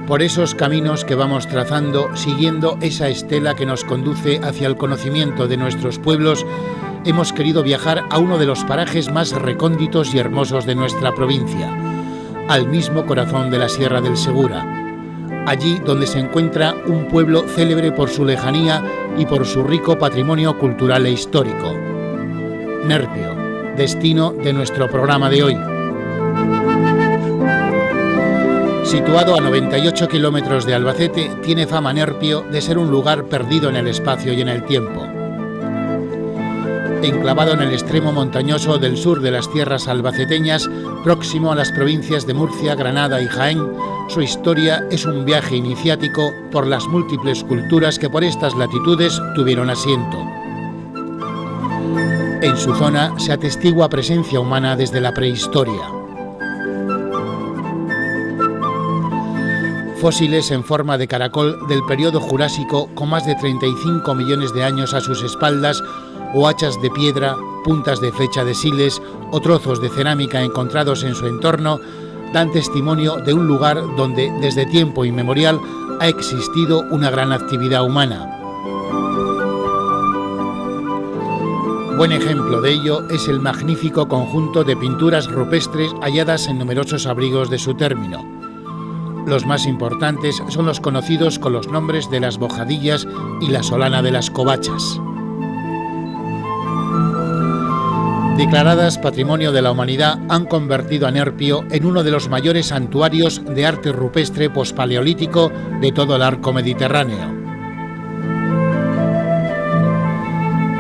Por esos caminos que vamos trazando, siguiendo esa estela que nos conduce hacia el conocimiento de nuestros pueblos, hemos querido viajar a uno de los parajes más recónditos y hermosos de nuestra provincia, al mismo corazón de la Sierra del Segura, allí donde se encuentra un pueblo célebre por su lejanía y por su rico patrimonio cultural e histórico. Nerpio, destino de nuestro programa de hoy. Situado a 98 kilómetros de Albacete, tiene fama Nerpio de ser un lugar perdido en el espacio y en el tiempo. Enclavado en el extremo montañoso del sur de las tierras albaceteñas, próximo a las provincias de Murcia, Granada y Jaén, su historia es un viaje iniciático por las múltiples culturas que por estas latitudes tuvieron asiento. En su zona se atestigua presencia humana desde la prehistoria. Fósiles en forma de caracol del periodo Jurásico con más de 35 millones de años a sus espaldas, o hachas de piedra, puntas de flecha de siles o trozos de cerámica encontrados en su entorno, dan testimonio de un lugar donde desde tiempo inmemorial ha existido una gran actividad humana. Buen ejemplo de ello es el magnífico conjunto de pinturas rupestres halladas en numerosos abrigos de su término. Los más importantes son los conocidos con los nombres de las Bojadillas y la Solana de las Covachas. Declaradas Patrimonio de la Humanidad, han convertido a Nerpio en uno de los mayores santuarios de arte rupestre pospaleolítico de todo el arco mediterráneo.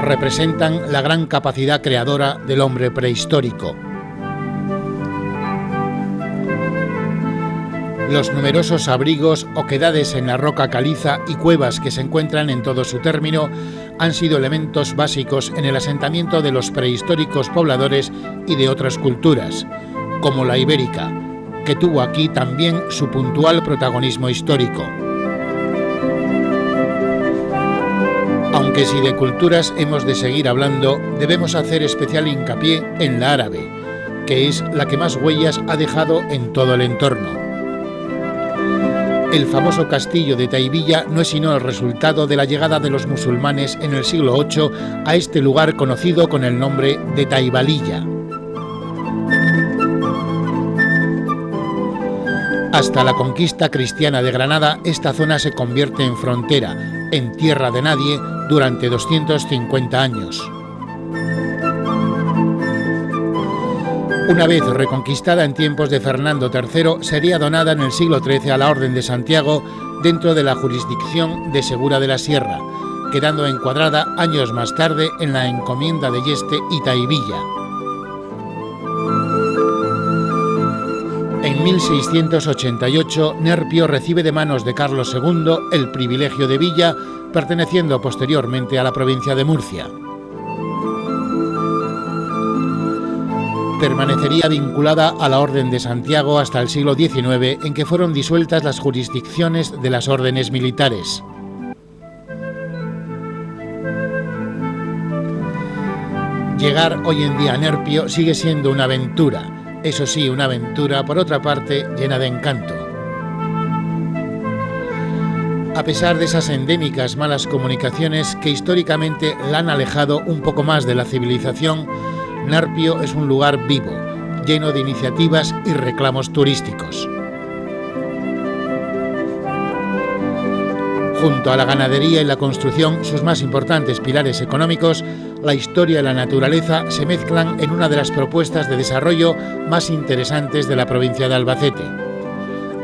Representan la gran capacidad creadora del hombre prehistórico. Los numerosos abrigos, oquedades en la roca caliza y cuevas que se encuentran en todo su término han sido elementos básicos en el asentamiento de los prehistóricos pobladores y de otras culturas, como la ibérica, que tuvo aquí también su puntual protagonismo histórico. Aunque si de culturas hemos de seguir hablando, debemos hacer especial hincapié en la árabe, que es la que más huellas ha dejado en todo el entorno. El famoso castillo de Taivilla no es sino el resultado de la llegada de los musulmanes en el siglo VIII a este lugar conocido con el nombre de Taibalilla. Hasta la conquista cristiana de Granada, esta zona se convierte en frontera, en tierra de nadie, durante 250 años. Una vez reconquistada en tiempos de Fernando III, sería donada en el siglo XIII a la Orden de Santiago dentro de la jurisdicción de Segura de la Sierra, quedando encuadrada años más tarde en la encomienda de Yeste y Taivilla. En 1688, Nerpio recibe de manos de Carlos II el privilegio de villa, perteneciendo posteriormente a la provincia de Murcia. Permanecería vinculada a la Orden de Santiago hasta el siglo XIX, en que fueron disueltas las jurisdicciones de las órdenes militares. Llegar hoy en día a Nerpio sigue siendo una aventura, eso sí, una aventura, por otra parte, llena de encanto. A pesar de esas endémicas malas comunicaciones que históricamente la han alejado un poco más de la civilización, Nerpio es un lugar vivo, lleno de iniciativas y reclamos turísticos. Junto a la ganadería y la construcción, sus más importantes pilares económicos, la historia y la naturaleza se mezclan en una de las propuestas de desarrollo más interesantes de la provincia de Albacete,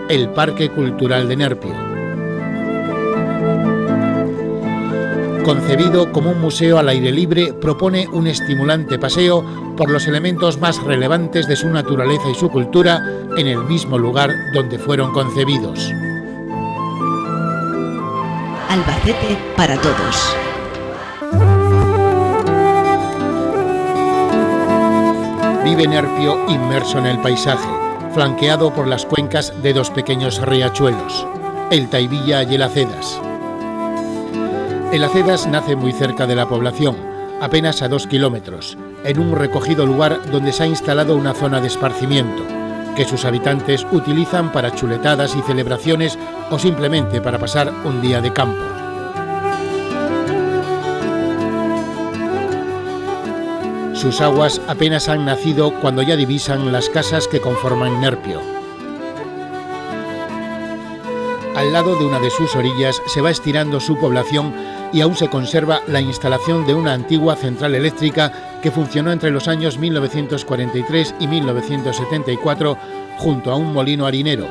el Parque Cultural de Nerpio. Concebido como un museo al aire libre, propone un estimulante paseo por los elementos más relevantes de su naturaleza y su cultura en el mismo lugar donde fueron concebidos. Albacete para todos. Vive Nerpio inmerso en el paisaje, flanqueado por las cuencas de dos pequeños riachuelos, el Taivilla y el Acedas. El Acedas nace muy cerca de la población, apenas a 2 kilómetros, en un recogido lugar donde se ha instalado una zona de esparcimiento, que sus habitantes utilizan para chuletadas y celebraciones o simplemente para pasar un día de campo. Sus aguas apenas han nacido cuando ya divisan las casas que conforman Nerpio. Al lado de una de sus orillas se va estirando su población y aún se conserva la instalación de una antigua central eléctrica que funcionó entre los años 1943 y 1974 junto a un molino harinero,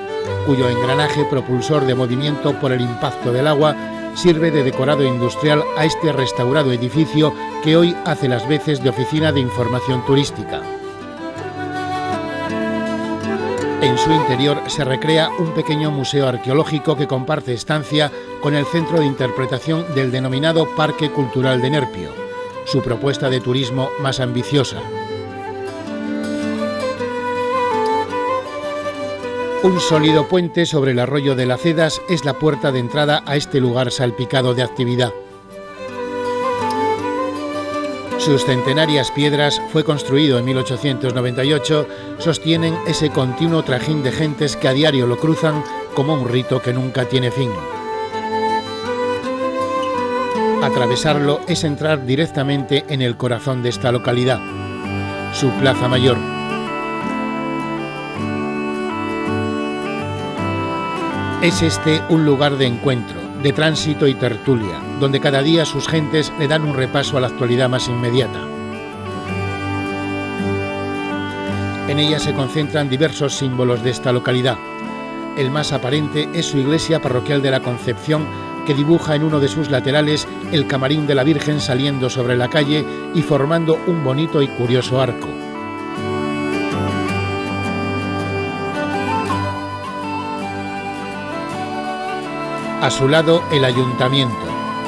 cuyo engranaje propulsor de movimiento por el impacto del agua sirve de decorado industrial a este restaurado edificio que hoy hace las veces de oficina de información turística. En su interior se recrea un pequeño museo arqueológico que comparte estancia con el centro de interpretación del denominado Parque Cultural de Nerpio, su propuesta de turismo más ambiciosa. Un sólido puente sobre el arroyo de las Cedas es la puerta de entrada a este lugar salpicado de actividad. Sus centenarias piedras, fue construido en 1898, sostienen ese continuo trajín de gentes que a diario lo cruzan como un rito que nunca tiene fin. Atravesarlo es entrar directamente en el corazón de esta localidad, su Plaza Mayor. Es este un lugar de encuentro, de tránsito y tertulia, donde cada día sus gentes le dan un repaso a la actualidad más inmediata. En ella se concentran diversos símbolos de esta localidad. El más aparente es su iglesia parroquial de la Concepción, que dibuja en uno de sus laterales el camarín de la Virgen saliendo sobre la calle y formando un bonito y curioso arco. A su lado el ayuntamiento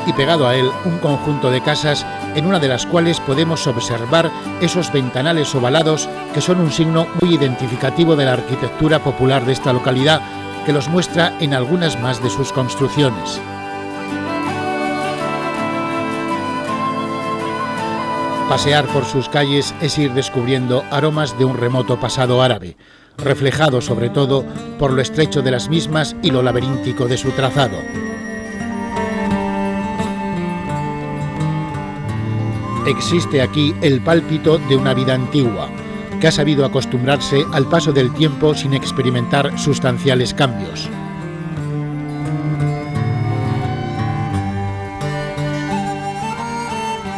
y pegado a él un conjunto de casas en una de las cuales podemos observar esos ventanales ovalados que son un signo muy identificativo de la arquitectura popular de esta localidad, que los muestra en algunas más de sus construcciones. Pasear por sus calles es ir descubriendo aromas de un remoto pasado árabe, reflejado sobre todo por lo estrecho de las mismas y lo laberíntico de su trazado. Existe aquí el pálpito de una vida antigua, que ha sabido acostumbrarse al paso del tiempo sin experimentar sustanciales cambios.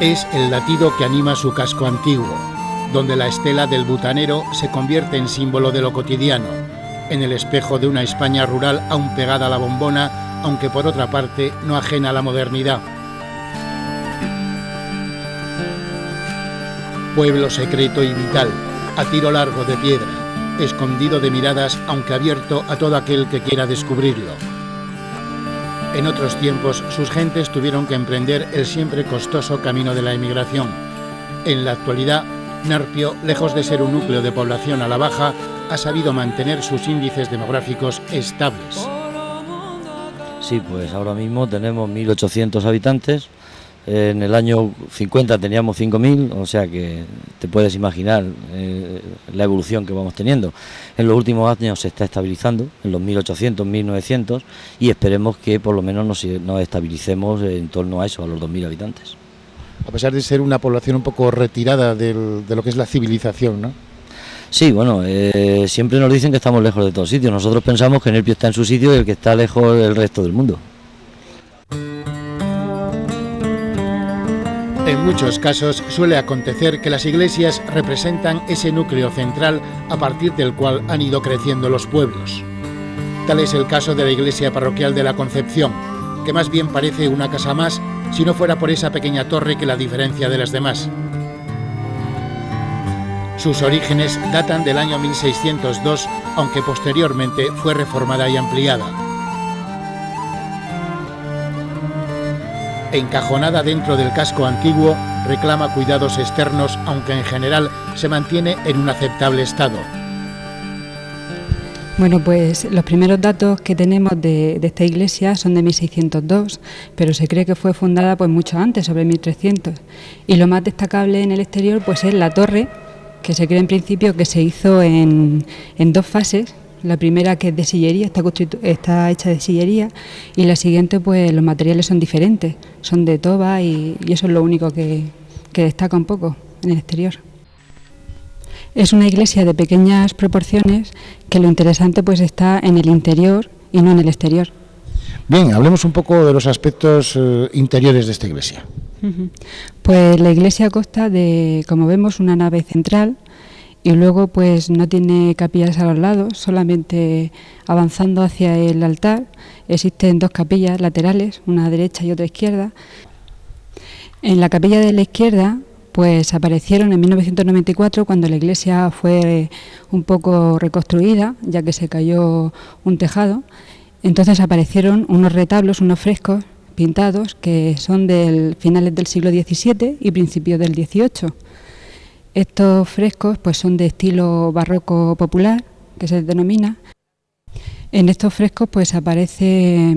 Es el latido que anima su casco antiguo, donde la estela del butanero se convierte en símbolo de lo cotidiano, en el espejo de una España rural aún pegada a la bombona, aunque por otra parte no ajena a la modernidad. Pueblo secreto y vital, a tiro largo de piedra, escondido de miradas aunque abierto a todo aquel que quiera descubrirlo. En otros tiempos sus gentes tuvieron que emprender el siempre costoso camino de la emigración. En la actualidad, Nerpio, lejos de ser un núcleo de población a la baja, ha sabido mantener sus índices demográficos estables. Sí, pues ahora mismo tenemos 1.800 habitantes. En el año 50 teníamos 5.000, o sea que te puedes imaginar la evolución que vamos teniendo. En los últimos años se está estabilizando en los 1.800, 1.900 y esperemos que por lo menos nos estabilicemos en torno a eso, a los 2.000 habitantes. A pesar de ser una población un poco retirada de lo que es la civilización, ¿no? Sí, bueno, siempre nos dicen que estamos lejos de todos sitios. Nosotros pensamos que Nerpio está en su sitio y el que está lejos es el resto del mundo. En muchos casos suele acontecer que las iglesias representan ese núcleo central a partir del cual han ido creciendo los pueblos. Tal es el caso de la iglesia parroquial de la Concepción, que más bien parece una casa más si no fuera por esa pequeña torre que la diferencia de las demás. Sus orígenes datan del año 1602, aunque posteriormente fue reformada y ampliada. Encajonada dentro del casco antiguo, reclama cuidados externos, aunque en general se mantiene en un aceptable estado. Bueno, pues los primeros datos que tenemos de esta iglesia son de 1602, pero se cree que fue fundada pues mucho antes, sobre 1300. Y lo más destacable en el exterior pues es la torre, que se cree en principio que se hizo en 2 fases. La primera, que es de sillería, está hecha de sillería, y la siguiente pues los materiales son diferentes, son de toba y eso es lo único que destaca un poco en el exterior. Es una iglesia de pequeñas proporciones, que lo interesante pues está en el interior y no en el exterior. Bien, hablemos un poco de los aspectos interiores de esta iglesia. Pues la iglesia consta de, como vemos, una nave central, y luego pues no tiene capillas a los lados, solamente avanzando hacia el altar existen 2 capillas laterales, una derecha y otra izquierda. En la capilla de la izquierda pues aparecieron en 1994, cuando la iglesia fue un poco reconstruida, ya que se cayó un tejado. Entonces aparecieron unos retablos, unos frescos pintados que son del finales del siglo XVII y principios del XVIII. Estos frescos pues son de estilo barroco popular, que se denomina. En estos frescos pues aparece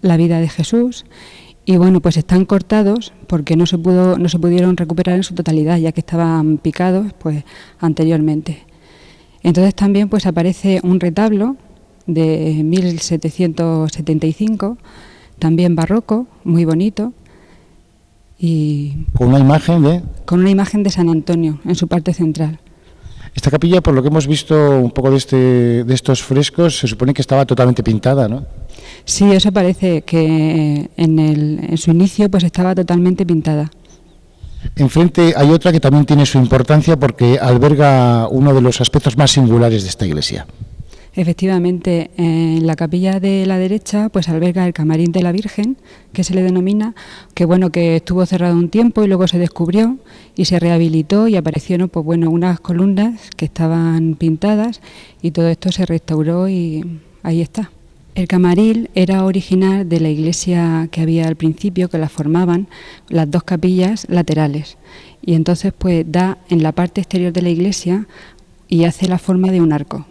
la vida de Jesús, y bueno, pues están cortados porque no se pudieron recuperar en su totalidad, ya que estaban picados pues anteriormente. Entonces también pues aparece un retablo de 1775, también barroco, muy bonito, y con una imagen de San Antonio en su parte central. Esta capilla, por lo que hemos visto un poco de estos frescos, se supone que estaba totalmente pintada, ¿no? Sí, eso parece, que en su inicio pues estaba totalmente pintada. Enfrente hay otra que también tiene su importancia porque alberga uno de los aspectos más singulares de esta iglesia. Efectivamente, en la capilla de la derecha pues alberga el camarín de la Virgen, que se le denomina, que bueno, que estuvo cerrado un tiempo y luego se descubrió y se rehabilitó, y aparecieron pues bueno unas columnas que estaban pintadas, y todo esto se restauró y ahí está. El camarín era original de la iglesia que había al principio, que la formaban las 2 capillas laterales, y entonces pues da en la parte exterior de la iglesia y hace la forma de un arco.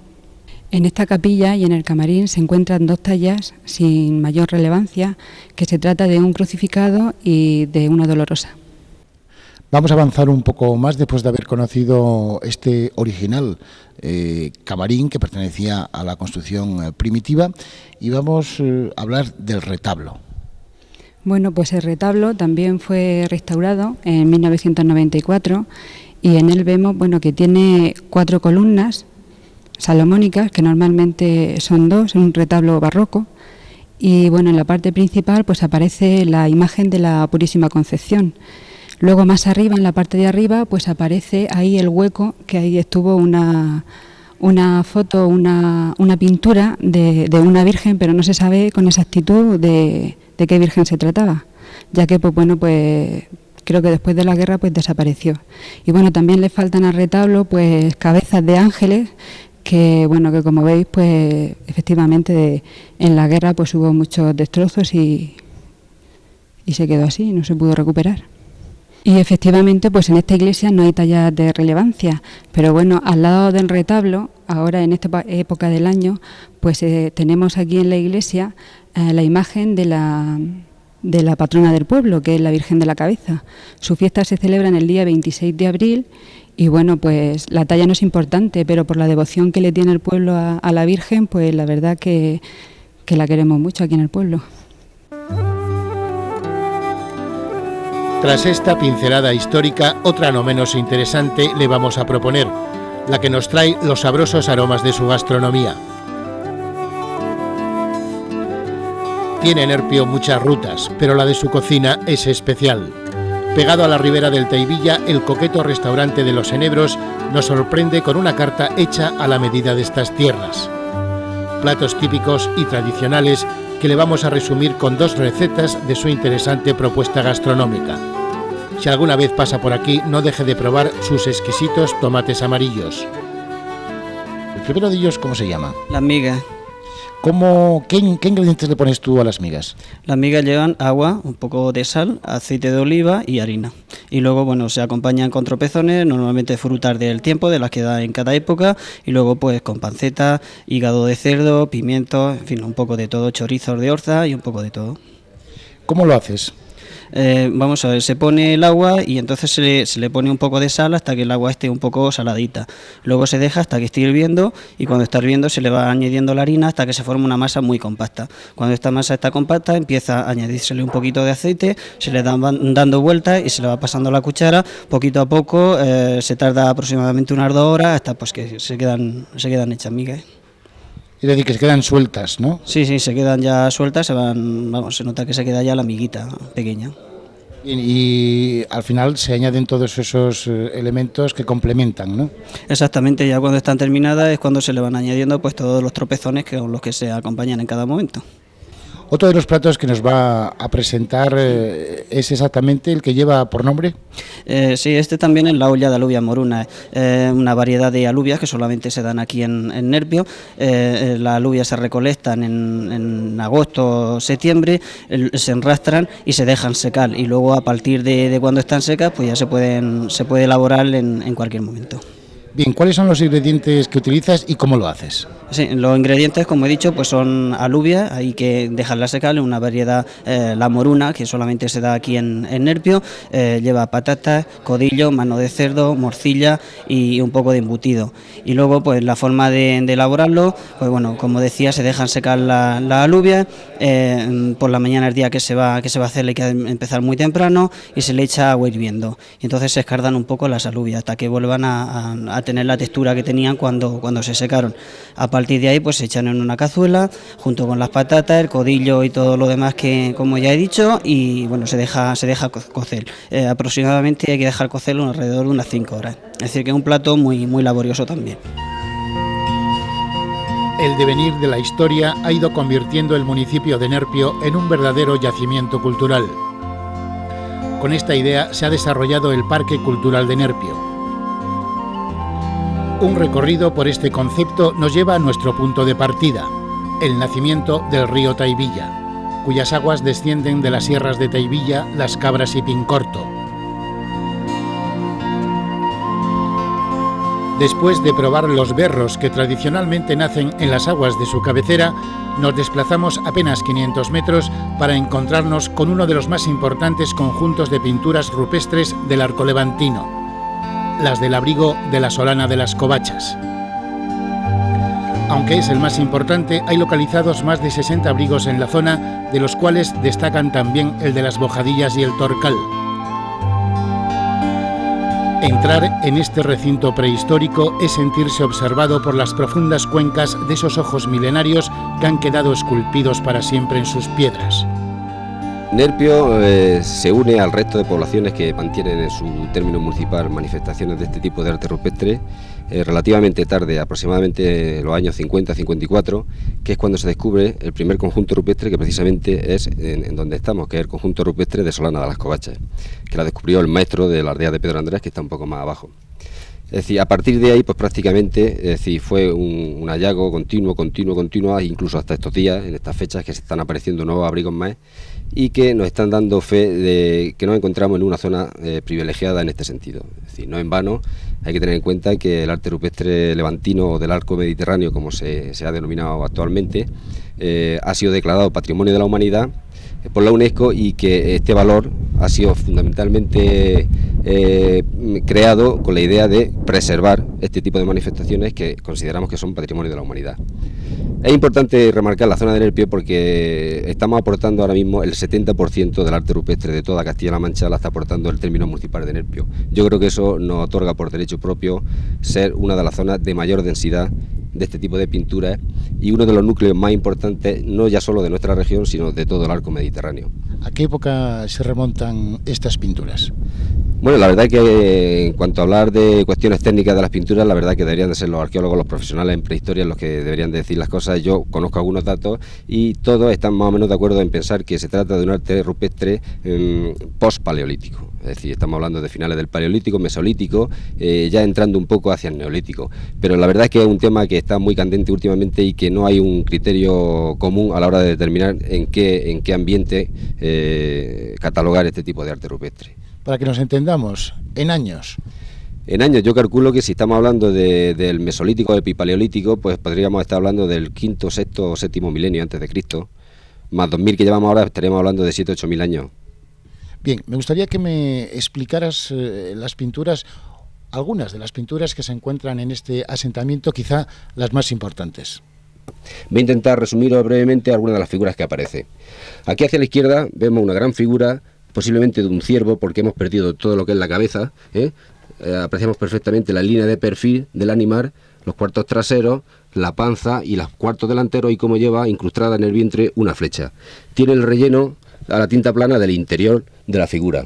En esta capilla y en el camarín se encuentran 2 tallas sin mayor relevancia, que se trata de un crucificado y de una dolorosa. Vamos a avanzar un poco más después de haber conocido este original camarín que pertenecía a la construcción primitiva, y vamos a hablar del retablo. Bueno, pues el retablo también fue restaurado en 1994, y en él vemos bueno que tiene 4 columnas salomónicas, que normalmente son 2, en un retablo barroco, y bueno, en la parte principal pues aparece la imagen de la Purísima Concepción. Luego más arriba, en la parte de arriba, pues aparece ahí el hueco, que ahí estuvo una foto, una pintura de una virgen, pero no se sabe con exactitud de qué virgen se trataba, ya que pues bueno, pues creo que después de la guerra pues desapareció. Y bueno, también le faltan al retablo pues cabezas de ángeles, que bueno, que como veis pues efectivamente en la guerra pues hubo muchos destrozos y se quedó así, no se pudo recuperar. Y efectivamente pues en esta iglesia no hay tallas de relevancia, pero bueno, al lado del retablo, ahora en esta época del año, pues tenemos aquí en la iglesia la imagen de la patrona del pueblo, que es la Virgen de la Cabeza. Su fiesta se celebra en el día 26 de abril, y bueno, pues la talla no es importante, pero por la devoción que le tiene el pueblo a la Virgen, pues la verdad que la queremos mucho aquí en el pueblo. Tras esta pincelada histórica, otra no menos interesante le vamos a proponer, la que nos trae los sabrosos aromas de su gastronomía. Tiene en Herpio muchas rutas, pero la de su cocina es especial. Pegado a la ribera del Teivilla, el coqueto restaurante de Los Enebros nos sorprende con una carta hecha a la medida de estas tierras. Platos típicos y tradicionales que le vamos a resumir con 2 recetas de su interesante propuesta gastronómica. Si alguna vez pasa por aquí, no deje de probar sus exquisitos tomates amarillos. El primero de ellos, ¿cómo se llama? Las migas. ¿Qué ingredientes le pones tú a las migas? Las migas llevan agua, un poco de sal, aceite de oliva y harina. Y luego, bueno, se acompañan con tropezones, normalmente frutas del tiempo, de las que da en cada época, y luego pues con panceta, hígado de cerdo, pimientos, en fin, un poco de todo, chorizos de orza y un poco de todo. ¿Cómo lo haces? Vamos a ver, se pone el agua y entonces se le pone un poco de sal hasta que el agua esté un poco saladita. Luego se deja hasta que esté hirviendo y cuando está hirviendo se le va añadiendo la harina hasta que se forma una masa muy compacta. Cuando esta masa está compacta empieza a añadírsele un poquito de aceite, se le van dando vueltas y se le va pasando la cuchara poquito a poco. Se tarda aproximadamente unas 2 horas hasta pues que se quedan hechas migas. Es decir, que se quedan sueltas, ¿no? Sí, se quedan ya sueltas, se nota que se queda ya la miguita pequeña. Y al final se añaden todos esos elementos que complementan, ¿no? Exactamente, ya cuando están terminadas es cuando se le van añadiendo pues todos los tropezones con los que se acompañan en cada momento. Otro de los platos que nos va a presentar es exactamente el que lleva por nombre. Sí, este también es la olla de alubias morunas, una variedad de alubias que solamente se dan aquí en Nerpio. Las alubias se recolectan en agosto o septiembre, se enrastran y se dejan secar y luego a partir de cuando están secas pues ya se puede elaborar en cualquier momento. Bien, ¿cuáles son los ingredientes que utilizas y cómo lo haces? Sí, los ingredientes, como he dicho, pues son alubias, hay que dejarlas secar, una variedad, la moruna, que solamente se da aquí en Nerpio, lleva patatas, codillo, mano de cerdo, morcilla y un poco de embutido. Y luego, pues la forma de elaborarlo, pues bueno, como decía, se dejan secar las alubias, por la mañana el día que se va a hacer hay que empezar muy temprano y se le echa agua hirviendo. Y entonces se escardan un poco las alubias hasta que vuelvan a tener la textura que tenían cuando se secaron. A partir de ahí pues se echan en una cazuela junto con las patatas, el codillo y todo lo demás que como ya he dicho y bueno se deja cocer. Aproximadamente hay que dejar cocerlo alrededor de unas 5 horas. Es decir que es un plato muy laborioso también. El devenir de la historia ha ido convirtiendo el municipio de Nerpio en un verdadero yacimiento cultural. Con esta idea se ha desarrollado el Parque Cultural de Nerpio. Un recorrido por este concepto nos lleva a nuestro punto de partida, el nacimiento del río Taivilla, cuyas aguas descienden de las sierras de Taivilla, Las Cabras y Pincorto. Después de probar los berros que tradicionalmente nacen en las aguas de su cabecera, nos desplazamos apenas 500 metros para encontrarnos con uno de los más importantes conjuntos de pinturas rupestres del arco levantino, las del abrigo de la Solana de las Covachas. Aunque es el más importante, hay localizados más de 60 abrigos en la zona, de los cuales destacan también el de las Bojadillas y el Torcal. Entrar en este recinto prehistórico es sentirse observado por las profundas cuencas de esos ojos milenarios que han quedado esculpidos para siempre en sus piedras. Nerpio se une al resto de poblaciones que mantienen en su término municipal manifestaciones de este tipo de arte rupestre relativamente tarde, aproximadamente los años 50-54, que es cuando se descubre el primer conjunto rupestre que precisamente es en donde estamos, que es el conjunto rupestre de Solana de las Covachas, que la descubrió el maestro de la aldea de Pedro Andrés, que está un poco más abajo. Es decir, a partir de ahí, pues prácticamente, fue un hallazgo continuo, incluso hasta estos días, en estas fechas, que se están apareciendo nuevos abrigos más, y que nos están dando fe de que nos encontramos en una zona privilegiada en este sentido. Es decir, no en vano, hay que tener en cuenta que el arte rupestre levantino o del arco mediterráneo, como se ha denominado actualmente, ha sido declarado Patrimonio de la Humanidad por la UNESCO y que este valor ha sido fundamentalmente creado con la idea de preservar este tipo de manifestaciones que consideramos que son Patrimonio de la Humanidad. Es importante remarcar la zona de Nerpio porque estamos aportando ahora mismo el 70% del arte rupestre de toda Castilla-La Mancha, la está aportando el término municipal de Nerpio. Yo creo que eso nos otorga por derecho propio ser una de las zonas de mayor densidad de este tipo de pinturas y uno de los núcleos más importantes, no ya solo de nuestra región, sino de todo el arco mediterráneo. ¿A qué época se remontan estas pinturas? Bueno, la verdad es que en cuanto a hablar de cuestiones técnicas de las pinturas, la verdad que deberían de ser los arqueólogos, los profesionales en prehistoria los que deberían de decir las cosas. Yo conozco algunos datos y todos están más o menos de acuerdo en pensar que se trata de un arte rupestre post-paleolítico. Es decir, estamos hablando de finales del Paleolítico, Mesolítico, ya entrando un poco hacia el Neolítico. Pero la verdad es que es un tema que está muy candente últimamente y que no hay un criterio común a la hora de determinar en qué ambiente catalogar este tipo de arte rupestre. Para que nos entendamos, en años. En años, yo calculo que si estamos hablando del Mesolítico o Epipaleolítico, pues podríamos estar hablando del quinto, sexto o séptimo milenio antes de Cristo, más 2000 que llevamos ahora, estaríamos hablando de 7.000 o 8.000 años. Bien, me gustaría que me explicaras las pinturas, algunas de las pinturas que se encuentran en este asentamiento, quizá las más importantes. Voy a intentar resumiros brevemente algunas de las figuras que aparecen. Aquí hacia la izquierda vemos una gran figura, posiblemente de un ciervo, porque hemos perdido todo lo que es la cabeza, apreciamos perfectamente la línea de perfil del animal, los cuartos traseros, la panza y los cuartos delanteros, y cómo lleva incrustada en el vientre una flecha. Tiene el relleno a la tinta plana del interior de la figura.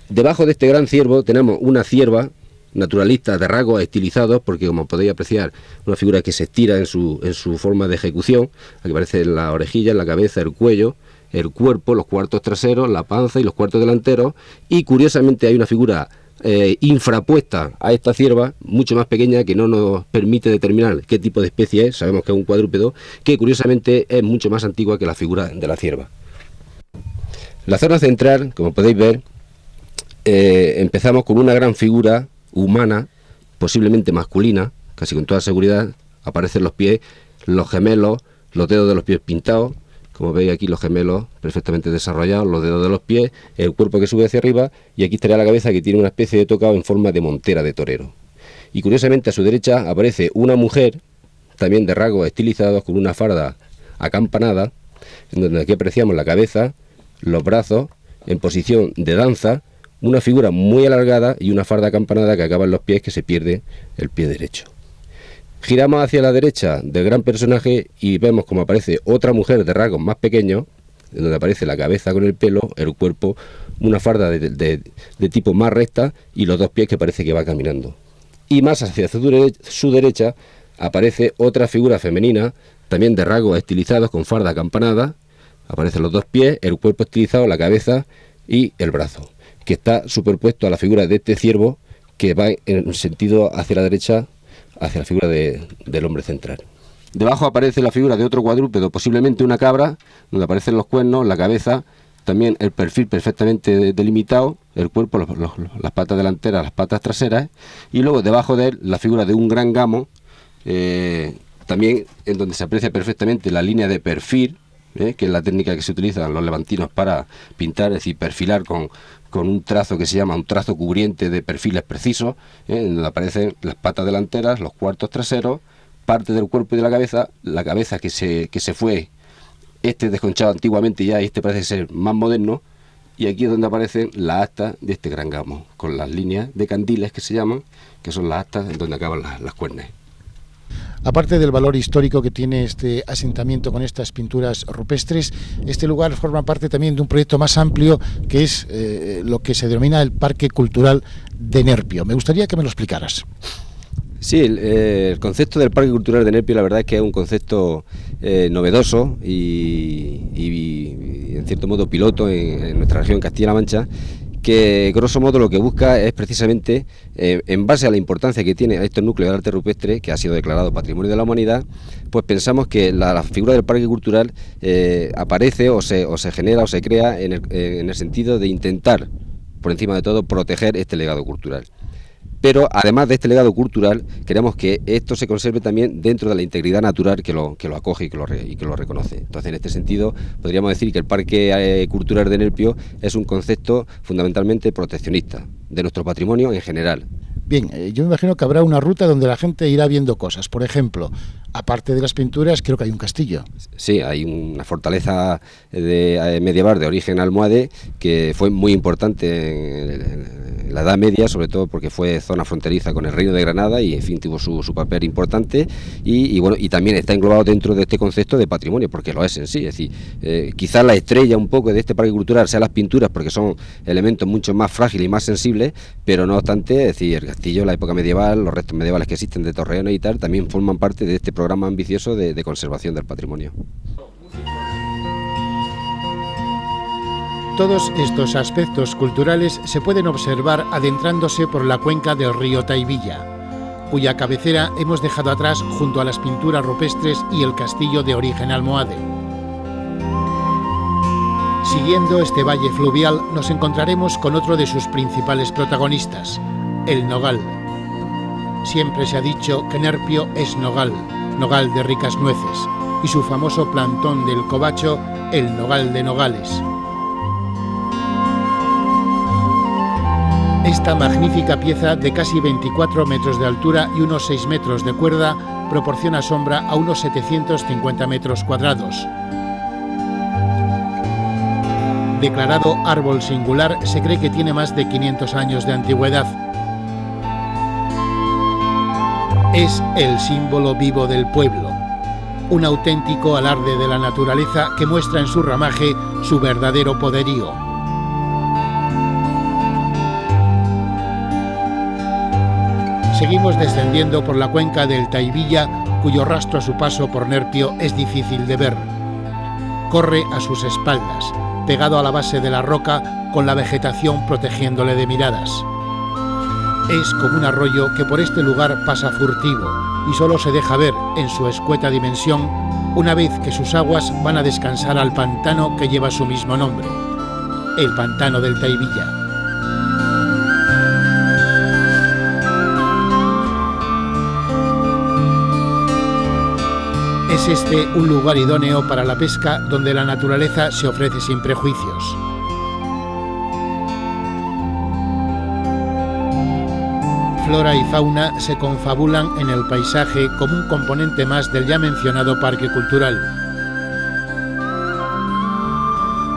Debajo de este gran ciervo tenemos una cierva naturalista de rasgos estilizados, porque como podéis apreciar, una figura que se estira en su forma de ejecución. Aquí aparecen las orejillas, la cabeza, el cuello, el cuerpo, los cuartos traseros, la panza y los cuartos delanteros, y curiosamente hay una figura infrapuesta a esta cierva, mucho más pequeña, que no nos permite determinar qué tipo de especie es. Sabemos que es un cuadrúpedo, que curiosamente es mucho más antigua que la figura de la cierva. La zona central, como podéis ver, empezamos con una gran figura humana, posiblemente masculina, casi con toda seguridad. Aparecen los pies, los gemelos, los dedos de los pies pintados. Como veis aquí, los gemelos perfectamente desarrollados, los dedos de los pies, el cuerpo que sube hacia arriba, y aquí estaría la cabeza, que tiene una especie de tocado en forma de montera de torero. Y curiosamente a su derecha aparece una mujer, también de rasgos estilizados, con una farda acampanada, en donde aquí apreciamos la cabeza, los brazos, en posición de danza, una figura muy alargada y una farda acampanada que acaba en los pies, que se pierde el pie derecho. Giramos hacia la derecha del gran personaje y vemos como aparece otra mujer de rasgos más pequeños, en donde aparece la cabeza con el pelo, el cuerpo, una farda de tipo más recta y los dos pies que parece que va caminando. Y más hacia su derecha aparece otra figura femenina, también de rasgos estilizados, con farda acampanada. Aparecen los dos pies, el cuerpo estilizado, la cabeza y el brazo, que está superpuesto a la figura de este ciervo, que va en sentido hacia la derecha, hacia la figura del hombre central. Debajo aparece la figura de otro cuadrúpedo, posiblemente una cabra, donde aparecen los cuernos, la cabeza, también el perfil perfectamente delimitado, el cuerpo, las patas delanteras, las patas traseras, y luego debajo de él la figura de un gran gamo, también en donde se aprecia perfectamente la línea de perfil, que es la técnica que se utiliza los levantinos para pintar, es decir, perfilar con un trazo que se llama un trazo cubriente de perfiles precisos, donde aparecen las patas delanteras, los cuartos traseros, parte del cuerpo y de la cabeza que se fue, desconchado antiguamente ya, y parece ser más moderno, y aquí es donde aparecen las astas de este gran gamo, con las líneas de candiles que se llaman, que son las astas en donde acaban las cuernas. Aparte del valor histórico que tiene este asentamiento con estas pinturas rupestres, este lugar forma parte también de un proyecto más amplio, que es lo que se denomina el Parque Cultural de Nerpio. Me gustaría que me lo explicaras. Sí, el concepto del Parque Cultural de Nerpio, la verdad es que es un concepto novedoso y en cierto modo piloto en nuestra región Castilla-La Mancha, que grosso modo lo que busca es precisamente, en base a la importancia que tiene a estos núcleos de arte rupestre, que ha sido declarado Patrimonio de la Humanidad, pues pensamos que la figura del Parque Cultural aparece o se genera o se crea en el sentido de intentar, por encima de todo, proteger este legado cultural. Pero además de este legado cultural, queremos que esto se conserve también dentro de la integridad natural que lo acoge y que lo reconoce. Entonces, en este sentido, podríamos decir que el Parque Cultural de Nerpio es un concepto fundamentalmente proteccionista de nuestro patrimonio en general. Bien, yo me imagino que habrá una ruta donde la gente irá viendo cosas. Por ejemplo, aparte de las pinturas, creo que hay un castillo. Sí, hay una fortaleza medieval de origen almohade que fue muy importante en la Edad Media, sobre todo porque fue zona fronteriza con el Reino de Granada y, en fin, tuvo su papel importante y también está englobado dentro de este concepto de patrimonio, porque lo es en sí. Es decir, quizás la estrella un poco de este parque cultural sea las pinturas, porque son elementos mucho más frágiles y más sensibles, pero no obstante, es decir, el castillo, la época medieval, los restos medievales que existen de torreones y tal, también forman parte de este programa ambicioso de conservación del patrimonio. Todos estos aspectos culturales se pueden observar adentrándose por la cuenca del río Taivilla, cuya cabecera hemos dejado atrás junto a las pinturas rupestres y el castillo de origen almohade. Siguiendo este valle fluvial nos encontraremos con otro de sus principales protagonistas, el nogal. Siempre se ha dicho que Nerpio es nogal de ricas nueces, y su famoso plantón del covacho, el nogal de nogales. Esta magnífica pieza de casi 24 metros de altura y unos 6 metros de cuerda proporciona sombra a unos 750 metros cuadrados. Declarado árbol singular, se cree que tiene más de 500 años de antigüedad. Es el símbolo vivo del pueblo, un auténtico alarde de la naturaleza que muestra en su ramaje su verdadero poderío. Seguimos descendiendo por la cuenca del Taivilla, cuyo rastro a su paso por Nerpio es difícil de ver. Corre a sus espaldas, pegado a la base de la roca, con la vegetación protegiéndole de miradas. Es como un arroyo que por este lugar pasa furtivo y solo se deja ver en su escueta dimensión una vez que sus aguas van a descansar al pantano que lleva su mismo nombre, el pantano del Taivilla. Es este un lugar idóneo para la pesca donde la naturaleza se ofrece sin prejuicios. Flora y fauna se confabulan en el paisaje como un componente más del ya mencionado parque cultural.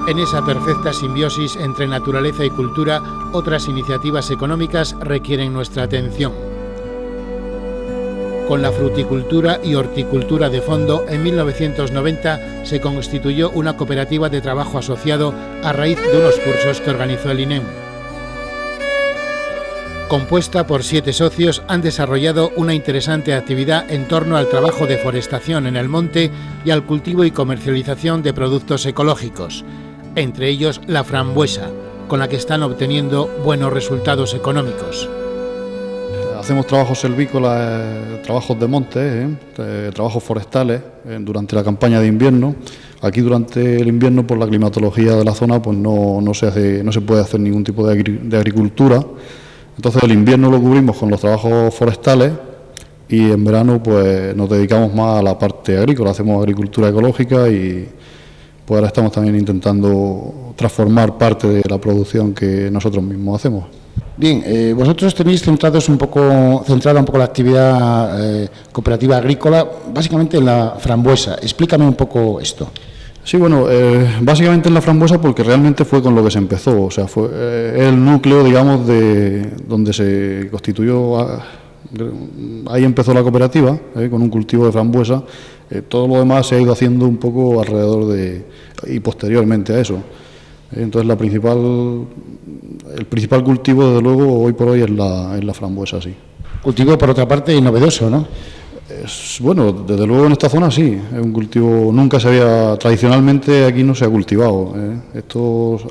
En esa perfecta simbiosis entre naturaleza y cultura, otras iniciativas económicas requieren nuestra atención. Con la fruticultura y horticultura de fondo, en 1990 se constituyó una cooperativa de trabajo asociado a raíz de unos cursos que organizó el INEM. Compuesta por 7 socios, han desarrollado una interesante actividad en torno al trabajo de forestación en el monte y al cultivo y comercialización de productos ecológicos, entre ellos la frambuesa, con la que están obteniendo buenos resultados económicos. Hacemos trabajos silvícolas, trabajos de monte, trabajos forestales durante la campaña de invierno. Aquí durante el invierno, por la climatología de la zona, pues no se puede hacer ningún tipo de agricultura. Entonces el invierno lo cubrimos con los trabajos forestales y en verano pues nos dedicamos más a la parte agrícola, hacemos agricultura ecológica y pues ahora estamos también intentando transformar parte de la producción que nosotros mismos hacemos. Bien, vosotros tenéis centrada un poco la actividad cooperativa agrícola, básicamente en la frambuesa. Explícame un poco esto. Sí, bueno, básicamente en la frambuesa porque realmente fue con lo que se empezó, o sea, fue el núcleo, digamos, de donde se constituyó, ahí empezó la cooperativa, con un cultivo de frambuesa. Todo lo demás se ha ido haciendo un poco alrededor y posteriormente a eso. Entonces el principal cultivo, desde luego, hoy por hoy es la frambuesa, sí. Cultivo, por otra parte, novedoso, ¿no? Bueno, desde luego en esta zona sí, es un cultivo, tradicionalmente aquí no se ha cultivado.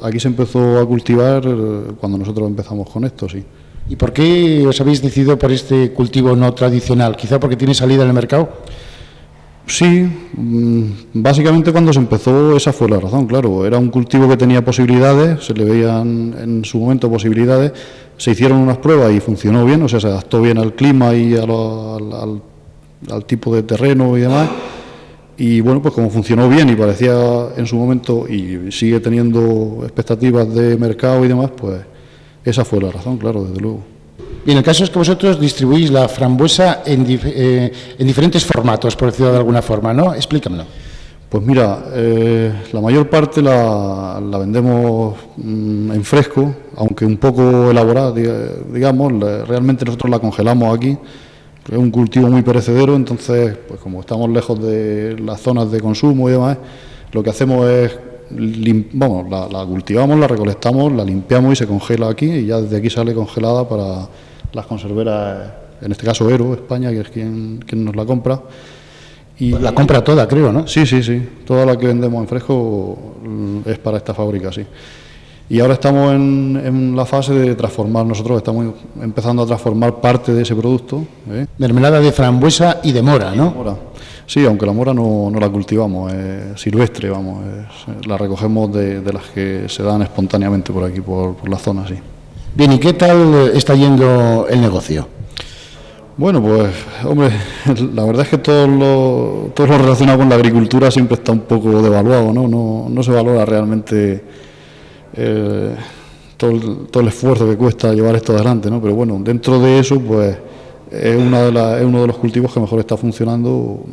Aquí se empezó a cultivar cuando nosotros empezamos con esto, sí. ¿Y por qué os habéis decidido por este cultivo no tradicional? ¿Quizá porque tiene salida en el mercado? Sí, básicamente cuando se empezó esa fue la razón, claro. Era un cultivo que tenía posibilidades, se le veían en su momento posibilidades, se hicieron unas pruebas y funcionó bien, o sea, se adaptó bien al clima y al tipo de terreno y demás. Y bueno, pues como funcionó bien y parecía en su momento y sigue teniendo expectativas de mercado y demás, pues esa fue la razón, claro, desde luego. Bien, el caso es que vosotros distribuís la frambuesa en diferentes formatos, por decirlo de alguna forma, ¿no? Explícamelo. Pues mira, la mayor parte la vendemos en fresco, aunque un poco elaborada, digamos. Realmente nosotros la congelamos aquí. Es un cultivo muy perecedero, entonces, pues como estamos lejos de las zonas de consumo y demás, lo que hacemos es, la cultivamos, la recolectamos, la limpiamos y se congela aquí, y ya desde aquí sale congelada para las conserveras, en este caso Ero, España, que es quien nos la compra. Y la compra toda, creo, ¿no? Sí, toda la que vendemos en fresco es para esta fábrica, sí. Y ahora estamos en la fase de transformar, nosotros estamos empezando a transformar parte de ese producto. Mermelada de frambuesa y de mora, ¿no? Mora. Sí, aunque la mora no la cultivamos, es silvestre, la recogemos de las que se dan espontáneamente por aquí, por la zona, sí. Bien, ¿y qué tal está yendo el negocio? Bueno, pues, hombre, la verdad es que todo lo relacionado con la agricultura siempre está un poco devaluado, ¿no? No se valora realmente todo el esfuerzo que cuesta llevar esto adelante, pero bueno, dentro de eso, pues es uno de los cultivos que mejor está funcionando